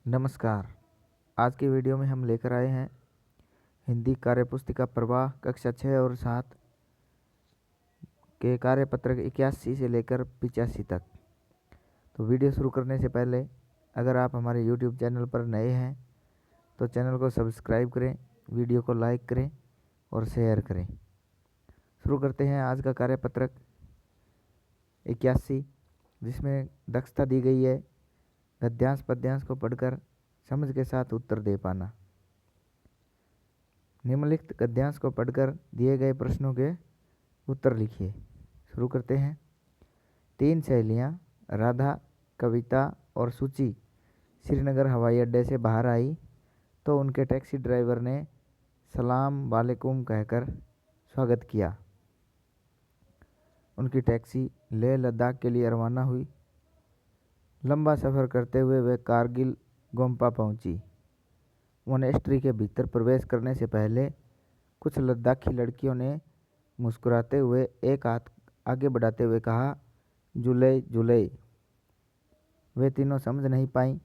नमस्कार। आज की वीडियो में हम लेकर आए हैं हिंदी कार्यपुस्तिका प्रवाह कक्षा 6 और 7 के कार्यपत्रक 81 से लेकर 85 तक। तो वीडियो शुरू करने से पहले अगर आप हमारे YouTube चैनल पर नए हैं तो चैनल को सब्सक्राइब करें, वीडियो को लाइक करें और शेयर करें। शुरू करते हैं आज का कार्यपत्रक 81, जिसमें दक्षता दी गई है गद्यांश पद्यांश को पढ़कर समझ के साथ उत्तर दे पाना। निम्नलिखित गद्यांश को पढ़कर दिए गए प्रश्नों के उत्तर लिखिए। शुरू करते हैं। 3 सहेलियां राधा, कविता और सूची श्रीनगर हवाई अड्डे से बाहर आई तो उनके टैक्सी ड्राइवर ने सलाम वालेकुम कहकर स्वागत किया। उनकी टैक्सी लेह लद्दाख के लिए रवाना हुई। लंबा सफ़र करते हुए वे कारगिल गोम्पा पहुंची। मोनेस्ट्री के भीतर प्रवेश करने से पहले कुछ लद्दाखी लड़कियों ने मुस्कुराते हुए एक हाथ आगे बढ़ाते हुए कहा, जुले जुले। वे तीनों समझ नहीं पाईं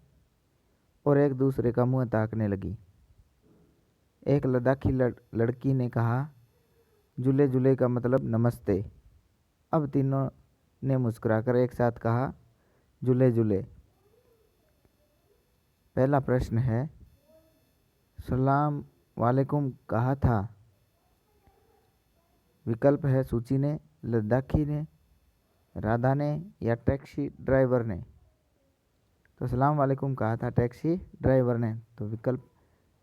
और एक दूसरे का मुंह ताकने लगी। एक लद्दाखी लड़की ने कहा, जुले जुले का मतलब नमस्ते। अब तीनों ने मुस्कुराकर एक साथ कहा, जुले जुले। पहला प्रश्न है, सलाम वालेकुम कहा था? विकल्प है सूची ने, लद्दाखी ने, राधा ने या टैक्सी ड्राइवर ने। तो सलाम वालेकुम कहा था टैक्सी ड्राइवर ने, तो विकल्प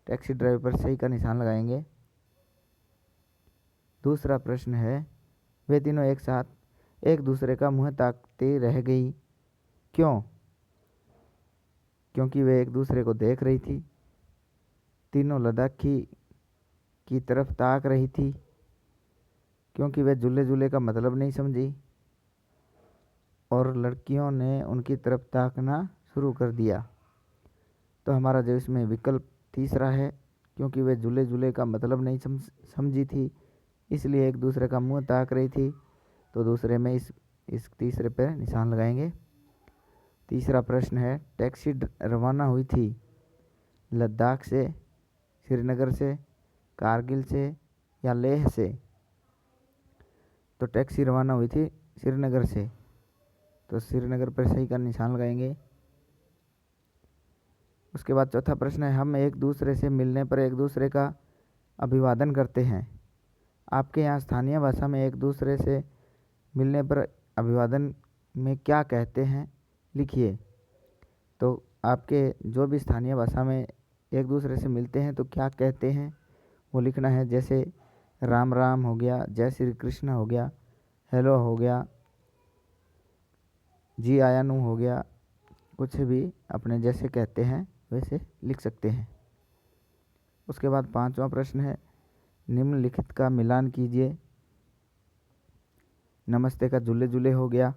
टैक्सी ड्राइवर सही का निशान लगाएंगे। दूसरा प्रश्न है, वे तीनों एक साथ एक दूसरे का मुंह ताकते रह गई, क्यों? क्योंकि वे एक दूसरे को देख रही थी। तीनों लद्दाखी की तरफ ताक रही थी क्योंकि वे जुले जुले का मतलब नहीं समझी और लड़कियों ने उनकी तरफ ताकना शुरू कर दिया। तो हमारा जो इसमें विकल्प तीसरा है, क्योंकि वे जुले जुले का मतलब नहीं समझी थी इसलिए एक दूसरे का मुंह ताक रही थी। तो दूसरे में इस तीसरे पर निशान लगाएंगे। तीसरा प्रश्न है, टैक्सी रवाना हुई थी लद्दाख से, श्रीनगर से, कारगिल से या लेह से? तो टैक्सी रवाना हुई थी श्रीनगर से, तो श्रीनगर पर सही का निशान लगाएंगे। उसके बाद चौथा प्रश्न है, हम एक दूसरे से मिलने पर एक दूसरे का अभिवादन करते हैं। आपके यहाँ स्थानीय भाषा में एक दूसरे से मिलने पर अभिवादन में क्या कहते हैं, लिखिए। तो आपके जो भी स्थानीय भाषा में एक दूसरे से मिलते हैं तो क्या कहते हैं वो लिखना है। जैसे राम राम हो गया, जय श्री कृष्ण हो गया, हेलो हो गया, जी आया नू हो गया, कुछ भी अपने जैसे कहते हैं वैसे लिख सकते हैं। उसके बाद पांचवा प्रश्न है, निम्नलिखित का मिलान कीजिए। नमस्ते का जुले जुले हो गया,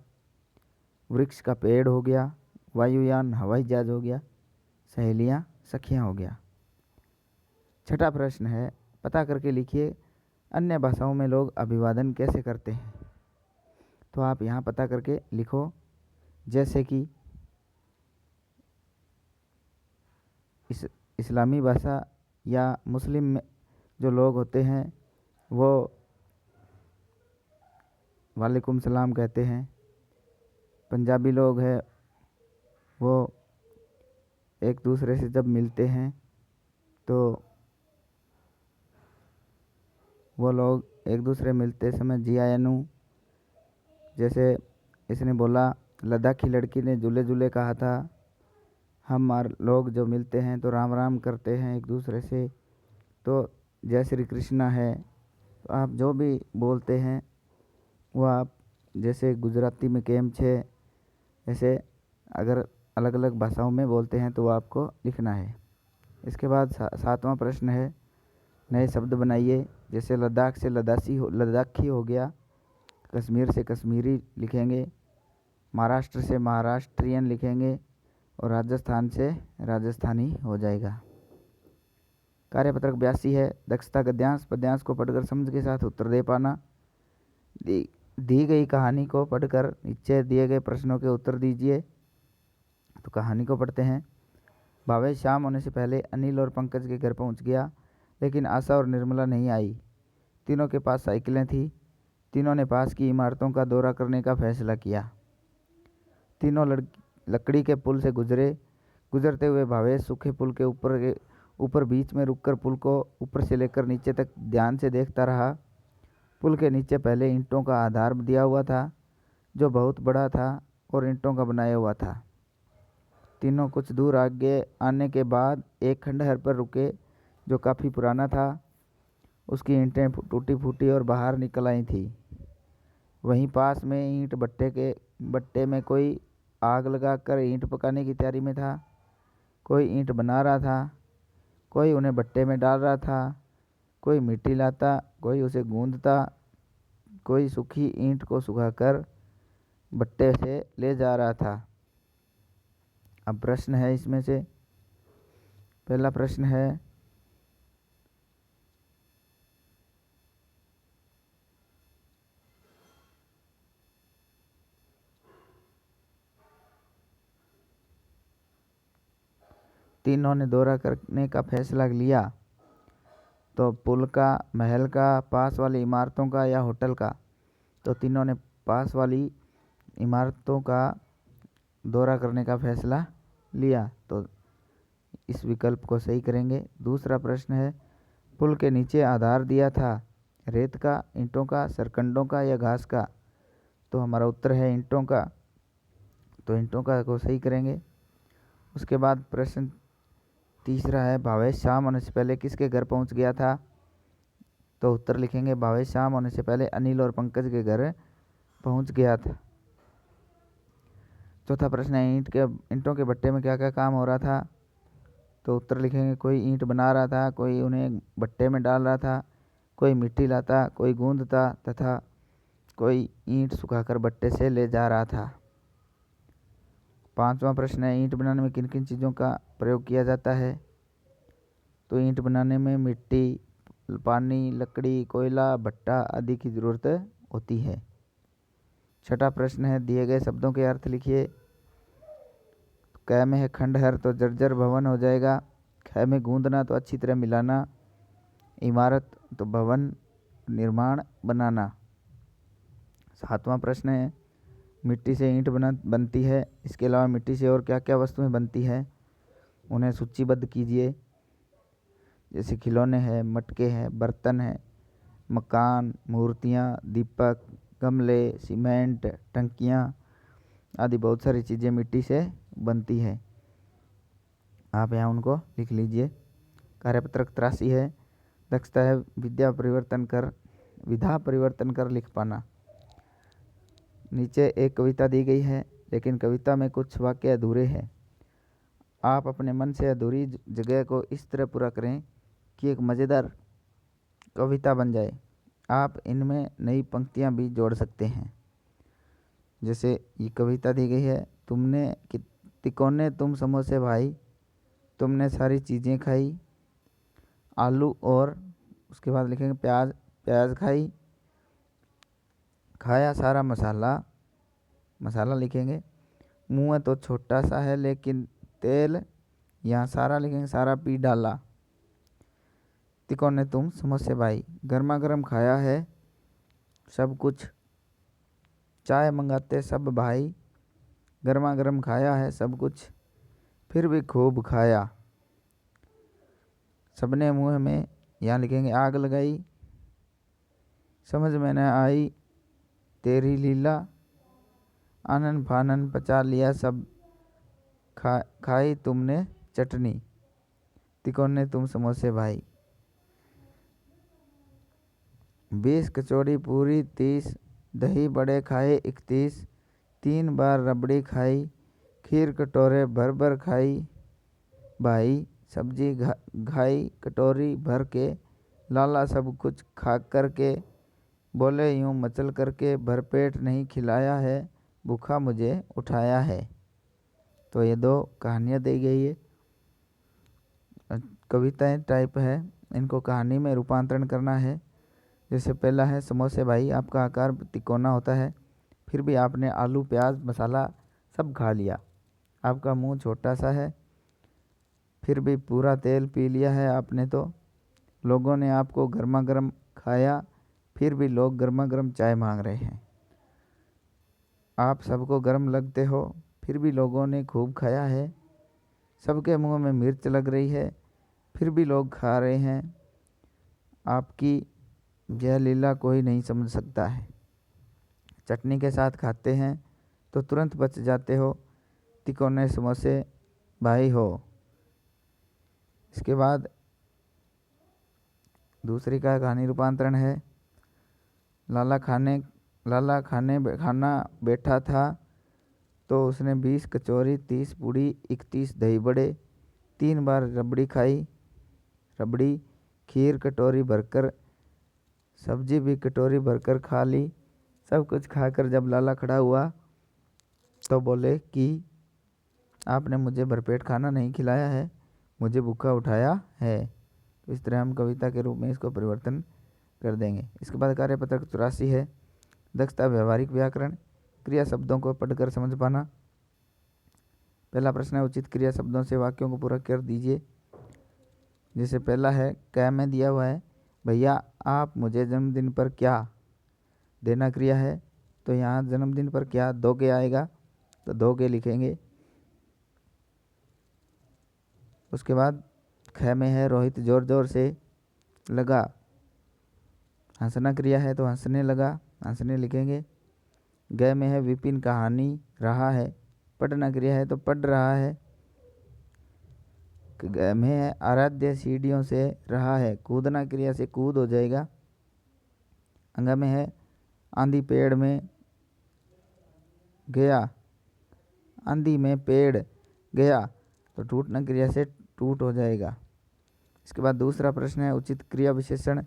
वृक्ष का पेड़ हो गया, वायुयान हवाई जहाज हो गया, सहेलियां सखियां हो गया। छठा प्रश्न है, पता करके लिखिए अन्य भाषाओं में लोग अभिवादन कैसे करते हैं। तो आप यहाँ पता करके लिखो। जैसे कि इस्लामी भाषा या मुस्लिम में जो लोग होते हैं वो वालेकुम सलाम कहते हैं। पंजाबी लोग हैं वो एक दूसरे से जब मिलते हैं तो वो लोग एक दूसरे मिलते समय जी आया नू, जैसे इसने बोला लद्दाखी लड़की ने जुले जुले कहा था। हम लोग जो मिलते हैं तो राम राम करते हैं एक दूसरे से, तो जय श्री कृष्णा है। तो आप जो भी बोलते हैं वो आप जैसे गुजराती में केम छे, ऐसे अगर अलग अलग भाषाओं में बोलते हैं तो वो आपको लिखना है। इसके बाद सातवां प्रश्न है, नए शब्द बनाइए। जैसे लद्दाख से लद्दाखी हो गया, कश्मीर से कश्मीरी लिखेंगे, महाराष्ट्र से महाराष्ट्रियन लिखेंगे और राजस्थान से राजस्थानी हो जाएगा। कार्यपत्रक 82 है, दक्षता गद्यांश पद्यांश को पढ़कर समझ के साथ उत्तर दे पाना। दी गई कहानी को पढ़कर नीचे दिए गए प्रश्नों के उत्तर दीजिए। तो कहानी को पढ़ते हैं। भावेश शाम होने से पहले अनिल और पंकज के घर पहुंच गया, लेकिन आशा और निर्मला नहीं आई। तीनों के पास साइकिलें थी। तीनों ने पास की इमारतों का दौरा करने का फैसला किया। तीनों लकड़ी के पुल से गुजरते हुए भावेश सूखे पुल के ऊपर बीच में रुककर पुल को ऊपर से लेकर नीचे तक ध्यान से देखता रहा। पुल के नीचे पहले ईंटों का आधार दिया हुआ था, जो बहुत बड़ा था और ईंटों का बनाया हुआ था। तीनों कुछ दूर आगे आने के बाद एक खंडहर पर रुके, जो काफ़ी पुराना था। उसकी ईंटें टूटी फूटी और बाहर निकल आई थी। वहीं पास में ईंट भट्टे में कोई आग लगाकर ईंट पकाने की तैयारी में था। कोई ईंट बना रहा था, कोई उन्हें भट्टे में डाल रहा था, कोई मिट्टी लाता, कोई उसे गूंदता, कोई सूखी ईंट को सुखाकर भट्टे से ले जा रहा था। अब प्रश्न है इसमें से, पहला प्रश्न है, तीनों ने दौरा करने का फैसला लिया, तो पुल का, महल का, पास वाली इमारतों का या होटल का? तो तीनों ने पास वाली इमारतों का दौरा करने का फैसला लिया, तो इस विकल्प को सही करेंगे। दूसरा प्रश्न है, पुल के नीचे आधार दिया था, रेत का, ईंटों का, सरकंडों का या घास का? तो हमारा उत्तर है ईंटों का, तो ईंटों का को सही करेंगे। उसके बाद प्रश्न तीसरा है, भावेश शाम होने से पहले किसके घर पहुंच गया था? तो उत्तर लिखेंगे, भावेश शाम होने से पहले अनिल और पंकज के घर पहुंच गया था। चौथा प्रश्न है, ईंटों के भट्टे में क्या क्या काम हो रहा था? तो उत्तर लिखेंगे, कोई ईंट बना रहा था, कोई उन्हें भट्टे में डाल रहा था, कोई मिट्टी लाता, कोई गूंदता तथा कोई ईंट सुखाकर भट्टे से ले जा रहा था। पांचवा प्रश्न है, ईंट बनाने में किन किन चीज़ों का प्रयोग किया जाता है? तो ईंट बनाने में मिट्टी, पानी, लकड़ी, कोयला, भट्टा आदि की ज़रूरत होती है। छठा प्रश्न है, दिए गए शब्दों के अर्थ लिखिए। क में है खंडहर, तो जर्जर भवन हो जाएगा। ख में गूंदना, तो अच्छी तरह मिलाना। इमारत, तो भवन, निर्माण, बनाना। सातवां प्रश्न है, मिट्टी से ईंट बनती है, इसके अलावा मिट्टी से और क्या क्या वस्तुएं बनती है? उन्हें सूचीबद्ध कीजिए। जैसे खिलौने हैं, मटके हैं, बर्तन हैं, मकान, मूर्तियाँ, दीपक, गमले, सीमेंट, टंकियाँ आदि बहुत सारी चीज़ें मिट्टी से बनती है। आप यहाँ उनको लिख लीजिए। कार्यपत्रक 83 है। दक्षता है विधा परिवर्तन कर लिख पाना। नीचे एक कविता दी गई है, लेकिन कविता में कुछ वाक्य अधूरे हैं। आप अपने मन से अधूरी जगह को इस तरह पूरा करें कि एक मज़ेदार कविता बन जाए। आप इनमें नई पंक्तियां भी जोड़ सकते हैं। जैसे ये कविता दी गई है, तिकोने तुम समोसे भाई, तुमने सारी चीज़ें खाई। आलू, और उसके बाद लिखेंगे प्याज खाई। खाया सारा मसाला लिखेंगे। मुँह तो छोटा सा है लेकिन तेल, यहाँ सारा लिखेंगे, सारा पी डाला। तिकोने तुम समोसे भाई, गर्मा गर्म खाया है सब कुछ। चाय मंगाते सब भाई, गर्मा गर्म खाया है सब कुछ, फिर भी खूब खाया। सबने मुंह में, यहाँ लिखेंगे, आग लगाई। समझ में न आई तेरी लीला, आनन फानन पचा लिया सब, खाई तुमने चटनी। तिकोने तुम समोसे भाई। 20 कचौड़ी पूरी 30, दही बड़े खाए 31, 3 बार रबड़ी खाई, खीर कटोरे भर भर खाई भाई, सब्जी खाई कटोरी भर के, लाला सब कुछ खा कर के, बोले यूँ मचल करके, भरपेट नहीं खिलाया है, भूखा मुझे उठाया है। तो ये 2 कहानियाँ दी गई है, कविताएं टाइप है, इनको कहानी में रूपांतरण करना है। जैसे पहला है, समोसे भाई, आपका आकार तिकोना होता है, फिर भी आपने आलू, प्याज, मसाला सब खा लिया। आपका मुंह छोटा सा है, फिर भी पूरा तेल पी लिया है आपने तो। लोगों ने आपको गर्मा गर्म खाया, फिर भी लोग गर्मा गर्म चाय मांग रहे हैं। आप सबको गर्म लगते हो, फिर भी लोगों ने खूब खाया है। सबके मुंह में मिर्च लग रही है, फिर भी लोग खा रहे हैं। आपकी यह लीला कोई नहीं समझ सकता है। चटनी के साथ खाते हैं तो तुरंत बच जाते हो, तिकोने समोसे भाई हो। इसके बाद दूसरी का कहानी रूपांतरण है। लाला खाना बैठा था तो उसने 20 कचौरी, 30 पूड़ी, 31 दही बड़े, 3 बार रबड़ी खाई। रबड़ी, खीर कटोरी भरकर, सब्जी भी कटोरी भरकर खा ली। सब कुछ खाकर जब लाला खड़ा हुआ तो बोले कि आपने मुझे भरपेट खाना नहीं खिलाया है, मुझे भूखा उठाया है। तो इस तरह हम कविता के रूप में इसको परिवर्तन कर देंगे। इसके बाद कार्यपत्रक 84 है। दक्षता व्यवहारिक व्याकरण, क्रिया शब्दों को पढ़कर समझ पाना। पहला प्रश्न है, उचित क्रिया शब्दों से वाक्यों को पूरा कर दीजिए। जैसे पहला है, कै में दिया हुआ है, भैया आप मुझे जन्मदिन पर क्या देना क्रिया है। तो यहाँ जन्मदिन पर क्या दोगे आएगा, तो दोगे लिखेंगे। उसके बाद ख में है, रोहित जोर जोर से लगा, हंसना क्रिया है तो हंसने लगा, हंसने लिखेंगे। ग में है, विपिन कहानी रहा है, पढ़ना क्रिया है तो पढ़ रहा है। ग में है, आराध्य सीढ़ियों से रहा है, कूदना क्रिया से कूद हो जाएगा। अंग में है, आंधी पेड़ में गया, आंधी में पेड़ गया, तो टूटना क्रिया से टूट हो जाएगा। इसके बाद दूसरा प्रश्न है, उचित क्रिया विशेषण।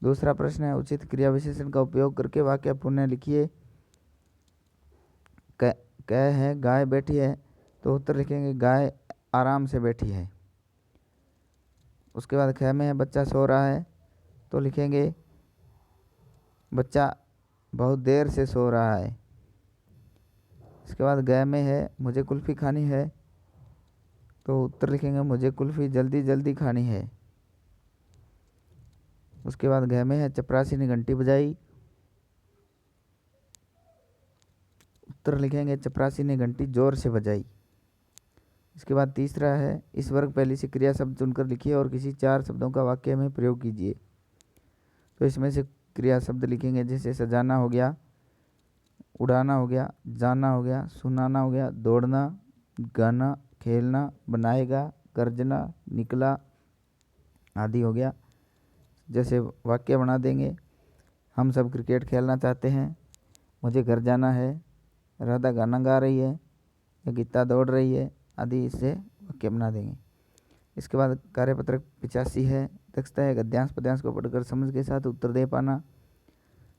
दूसरा प्रश्न है, उचित क्रिया विशेषण का उपयोग करके वाक्य पुनः लिखिए। कह है, गाय बैठी है, तो उत्तर लिखेंगे गाय आराम से बैठी है। उसके बाद ख में है, बच्चा सो रहा है, तो लिखेंगे बच्चा बहुत देर से सो रहा है। इसके बाद ग में है, मुझे कुल्फ़ी खानी है, तो उत्तर लिखेंगे मुझे कुल्फ़ी जल्दी जल्दी खानी है। उसके बाद घ में है, चपरासी ने घंटी बजाई, उत्तर लिखेंगे चपरासी ने घंटी जोर से बजाई। इसके बाद तीसरा है, इस वर्ग पहली से क्रिया शब्द चुनकर लिखिए और किसी 4 शब्दों का वाक्य में प्रयोग कीजिए। तो इसमें से क्रिया शब्द लिखेंगे, जैसे सजाना हो गया, उड़ाना हो गया, जाना हो गया, सुनाना हो गया, दौड़ना, गाना, खेलना, बनाएगा, गर्जना, निकला आदि हो गया। जैसे वाक्य बना देंगे, हम सब क्रिकेट खेलना चाहते हैं, मुझे घर जाना है, राधा गाना गा रही है, या गीता दौड़ रही है आदि, इससे वाक्य बना देंगे। इसके बाद कार्यपत्रक 85 है। दक्षता है, गद्यांश पद्यांश को पढ़कर समझ के साथ उत्तर दे पाना।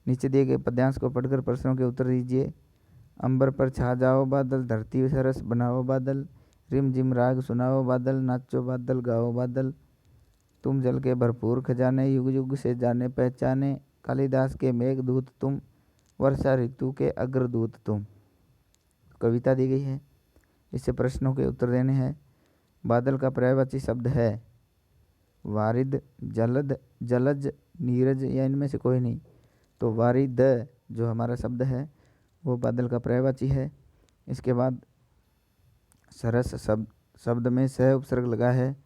नीचे दिए गए पद्यांश को पढ़कर प्रश्नों के उत्तर दीजिए। अंबर पर छा जाओ बादल, धरती सरस बनाओ बादल, रिम झिम राग सुनाओ बादल, नाचो बादल गाओ बादल, तुम जल के भरपूर खजाने, युग युग से जाने पहचाने, कालिदास के मेघदूत तुम, वर्षा ऋतु के अग्रदूत तुम। कविता दी गई है, इससे प्रश्नों के उत्तर देने हैं। बादल का पर्यायवाची शब्द है वारिद, जलद, जलज, नीरज, या इनमें से कोई नहीं। तो वारिद जो हमारा शब्द है वो बादल का पर्यायवाची है। इसके बाद सरस शब्द में सह उपसर्ग लगा है,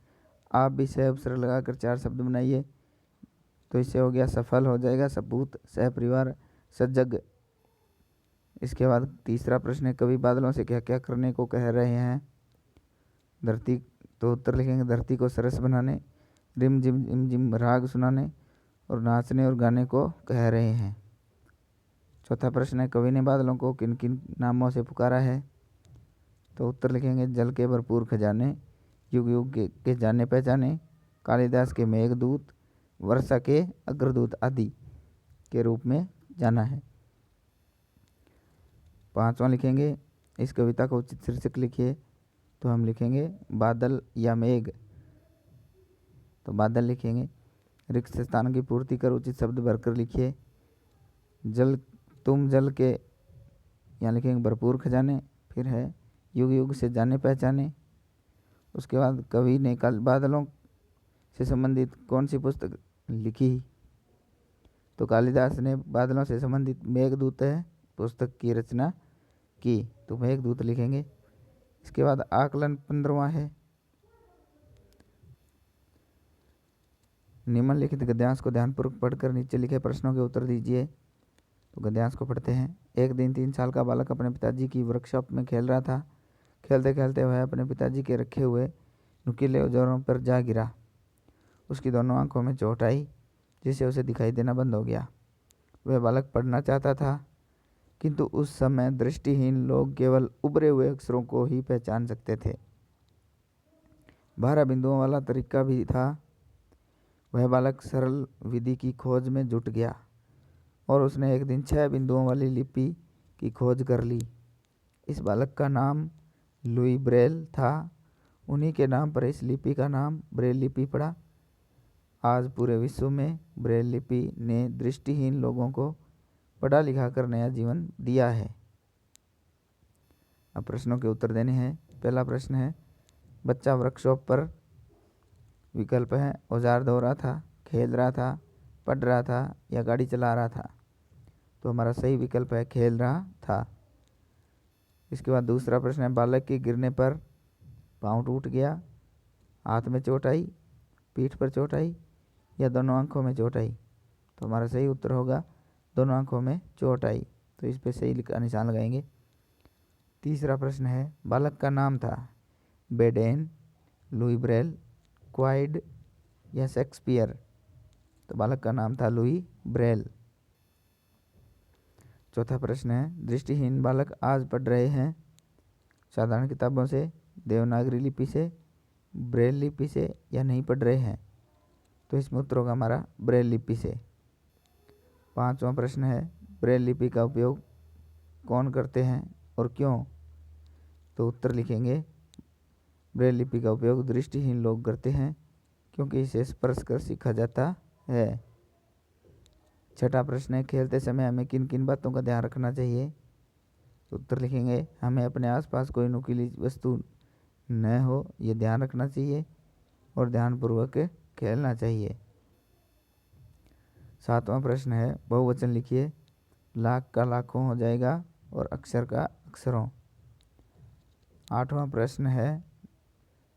आप भी सह उपसर्ग लगाकर 4 शब्द बनाइए। तो इससे हो गया सफल, हो जाएगा सपूत, सह परिवार, सजग। इसके बाद तीसरा प्रश्न है, कवि बादलों से क्या क्या करने को कह रहे हैं। धरती, तो उत्तर लिखेंगे धरती को सरस बनाने, रिम झिम झिम झिम राग सुनाने और नाचने और गाने को कह रहे हैं। चौथा प्रश्न है, कवि ने बादलों को किन किन नामों से पुकारा है। तो उत्तर लिखेंगे जल के भरपूर खजाने, युग युग के जाने पहचाने, कालिदास के मेघदूत, वर्षा के अग्रदूत आदि के रूप में जाना है। 5वां लिखेंगे, इस कविता का उचित शीर्षक लिखिए। तो हम लिखेंगे बादल या मेघ। तो बादल लिखेंगे। रिक्त स्थान की पूर्ति कर उचित शब्द भरकर लिखिए। जल, तुम जल के, यहाँ लिखेंगे भरपूर खजाने। फिर है युग युग से जाने पहचाने। उसके बाद कवि ने कल बादलों से संबंधित कौन सी पुस्तक लिखी? तो कालिदास ने बादलों से संबंधित मेघदूत है पुस्तक की रचना की। तो मेघदूत लिखेंगे। इसके बाद आकलन 15वां है, निम्नलिखित गद्यांश को ध्यानपूर्वक पढ़कर नीचे लिखे प्रश्नों के उत्तर दीजिए। तो गद्यांश को पढ़ते हैं। एक दिन 3 साल का बालक अपने पिताजी की वर्कशॉप में खेल रहा था। खेलते खेलते वह अपने पिताजी के रखे हुए नुकीले औजारों पर जा गिरा। उसकी दोनों आंखों में चोट आई, जिससे उसे दिखाई देना बंद हो गया। वह बालक पढ़ना चाहता था, किंतु उस समय दृष्टिहीन लोग केवल उभरे हुए अक्षरों को ही पहचान सकते थे। 12 बिंदुओं वाला तरीका भी था। वह बालक सरल विधि की खोज में जुट गया और उसने एक दिन 6 बिंदुओं वाली लिपि की खोज कर ली। इस बालक का नाम लुई ब्रेल था। उन्हीं के नाम पर इस लिपि का नाम ब्रेल लिपि पड़ा। आज पूरे विश्व में ब्रेल लिपि ने दृष्टिहीन लोगों को पढ़ा लिखा कर नया जीवन दिया है। अब प्रश्नों के उत्तर देने हैं। पहला प्रश्न है, बच्चा वर्कशॉप पर, विकल्प है औजार धो रहा था, खेल रहा था, पढ़ रहा था या गाड़ी चला रहा था। तो हमारा सही विकल्प है खेल रहा था। इसके बाद दूसरा प्रश्न है, बालक के गिरने पर पाँव टूट गया, हाथ में चोट आई, पीठ पर चोट आई या दोनों आंखों में चोट आई। तो हमारा सही उत्तर होगा दोनों आंखों में चोट आई। तो इस पे सही निशान लगाएंगे। तीसरा प्रश्न है, बालक का नाम था बेडेन, लुई ब्रेल, क्वाइड या शेक्सपियर। तो बालक का नाम था लुई ब्रेल। चौथा प्रश्न है, दृष्टिहीन बालक आज पढ़ रहे हैं साधारण किताबों से, देवनागरी लिपि से, ब्रेल लिपि से या नहीं पढ़ रहे हैं। तो इसमें उत्तर होगा हमारा ब्रेल लिपि से। पांचवा प्रश्न है, ब्रेल लिपि का उपयोग कौन करते हैं और क्यों। तो उत्तर लिखेंगे, ब्रेल लिपि का उपयोग दृष्टिहीन लोग करते हैं क्योंकि इसे स्पर्श कर सीखा जाता है। छठा प्रश्न है, खेलते समय हमें किन किन बातों का ध्यान रखना चाहिए। तो उत्तर लिखेंगे, हमें अपने आसपास कोई नुकीली वस्तु न हो ये ध्यान रखना चाहिए और ध्यानपूर्वक खेलना चाहिए। सातवां प्रश्न है, बहुवचन लिखिए। लाख का लाखों हो जाएगा और अक्षर का अक्षरों। आठवां प्रश्न है,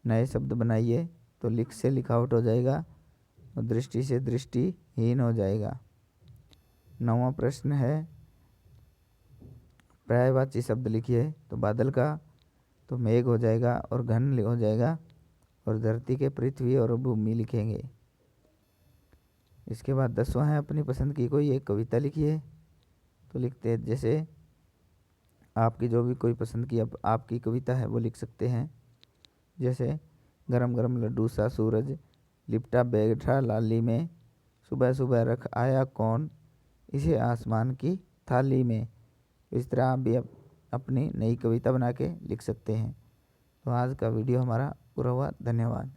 नए शब्द बनाइए। तो लिख से लिखावट हो जाएगा और दृष्टि से दृष्टिहीन हो जाएगा। नौवां प्रश्न है, पर्यायवाची शब्द लिखिए। तो बादल का तो मेघ हो जाएगा और घन हो जाएगा और धरती के पृथ्वी और भूमि लिखेंगे। इसके बाद 10वां है, अपनी पसंद की कोई एक कविता लिखिए। तो लिखते हैं, जैसे आपकी जो भी कोई पसंद की आपकी कविता है वो लिख सकते हैं। जैसे गरम गरम लड्डू सा सूरज लिपटा बैठा लाली में, सुबह सुबह रख आया कौन इसे आसमान की थाली में। इस तरह आप भी अपनी नई कविता बना के लिख सकते हैं। तो आज का वीडियो हमारा पूरा हुआ। धन्यवाद।